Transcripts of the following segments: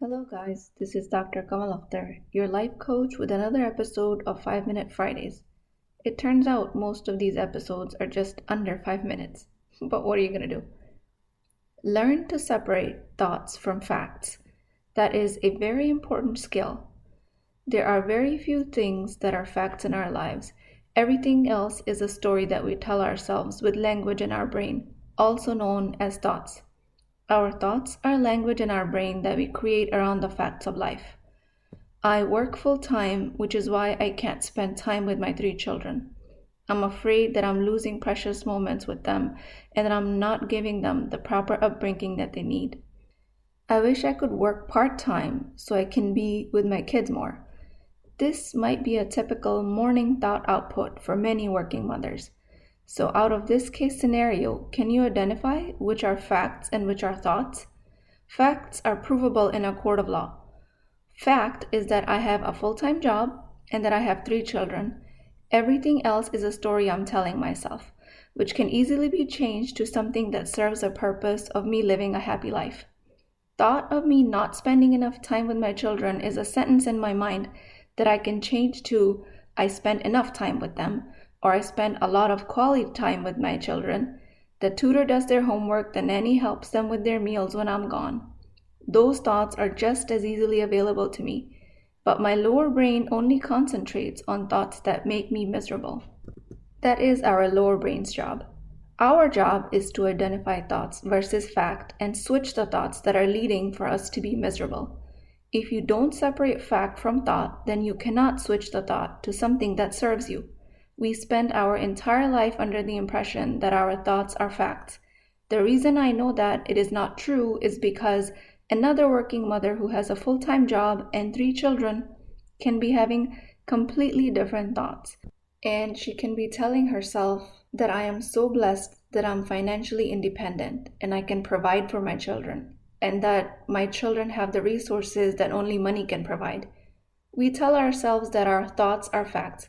Hello guys, this is Dr. Kamal Akhtar, your life coach with another episode of 5 Minute Fridays. It turns out most of these episodes are just under 5 minutes, but what are you going to do? Learn to separate thoughts from facts. That is a very important skill. There are very few things that are facts in our lives. Everything else is a story that we tell ourselves with language in our brain, also known as thoughts. Our thoughts are language in our brain that we create around the facts of life. I work full-time, which is why I can't spend time with my 3 children. I'm afraid that I'm losing precious moments with them and that I'm not giving them the proper upbringing that they need. I wish I could work part-time so I can be with my kids more. This might be a typical morning thought output for many working mothers. So out of this case scenario, can you identify which are facts and which are thoughts? Facts are provable in a court of law. Fact is that I have a full-time job and that I have 3 children. Everything else is a story I'm telling myself, which can easily be changed to something that serves a purpose of me living a happy life. Thought of me not spending enough time with my children is a sentence in my mind that I can change to I spend enough time with them, or I spend a lot of quality time with my children. The tutor does their homework, the nanny helps them with their meals when I'm gone. Those thoughts are just as easily available to me, but my lower brain only concentrates on thoughts that make me miserable. That is our lower brain's job. Our job is to identify thoughts versus fact and switch the thoughts that are leading for us to be miserable. If you don't separate fact from thought, then you cannot switch the thought to something that serves you. We spend our entire life under the impression that our thoughts are facts. The reason I know that it is not true is because another working mother who has a full-time job and 3 children can be having completely different thoughts. And she can be telling herself that I am so blessed that I'm financially independent and I can provide for my children, and that my children have the resources that only money can provide. We tell ourselves that our thoughts are facts.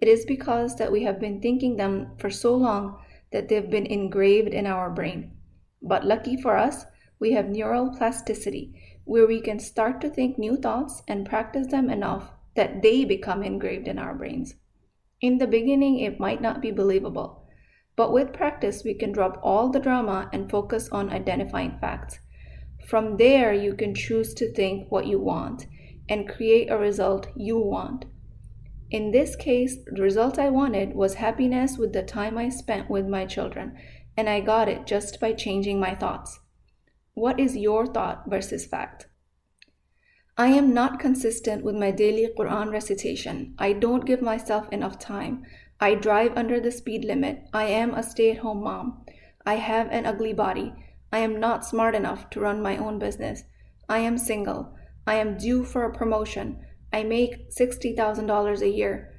It is because that we have been thinking them for so long that they've been engraved in our brain. But lucky for us, we have neural plasticity, where we can start to think new thoughts and practice them enough that they become engraved in our brains. In the beginning, it might not be believable, but with practice, we can drop all the drama and focus on identifying facts. From there, you can choose to think what you want and create a result you want. In this case, the result I wanted was happiness with the time I spent with my children, and I got it just by changing my thoughts. What is your thought versus fact? I am not consistent with my daily Quran recitation. I don't give myself enough time. I drive under the speed limit. I am a stay-at-home mom. I have an ugly body. I am not smart enough to run my own business. I am single. I am due for a promotion. I make $60,000 a year.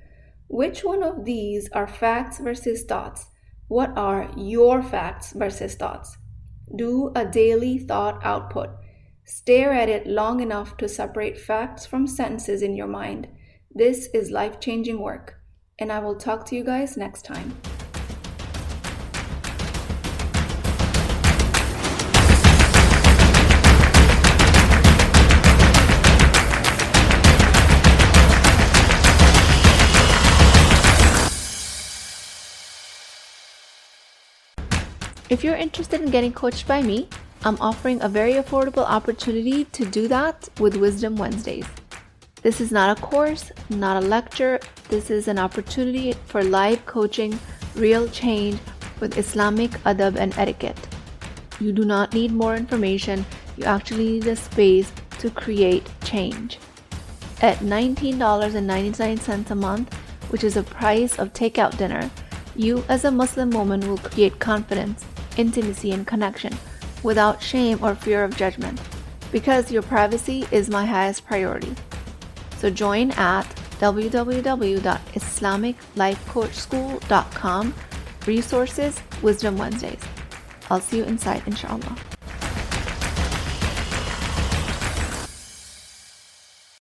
Which one of these are facts versus thoughts? What are your facts versus thoughts? Do a daily thought output. Stare at it long enough to separate facts from sentences in your mind. This is life-changing work, and I will talk to you guys next time. If you're interested in getting coached by me, I'm offering a very affordable opportunity to do that with Wisdom Wednesdays. This is not a course, not a lecture. This is an opportunity for live coaching, real change with Islamic adab and etiquette. You do not need more information. You actually need a space to create change. At $19.99 a month, which is the price of takeout dinner, you as a Muslim woman will create confidence, intimacy, and connection without shame or fear of judgment, because your privacy is my highest priority. So join at www.islamiclifecoachschool.com, resources, Wisdom Wednesdays. I'll see you inside, inshallah.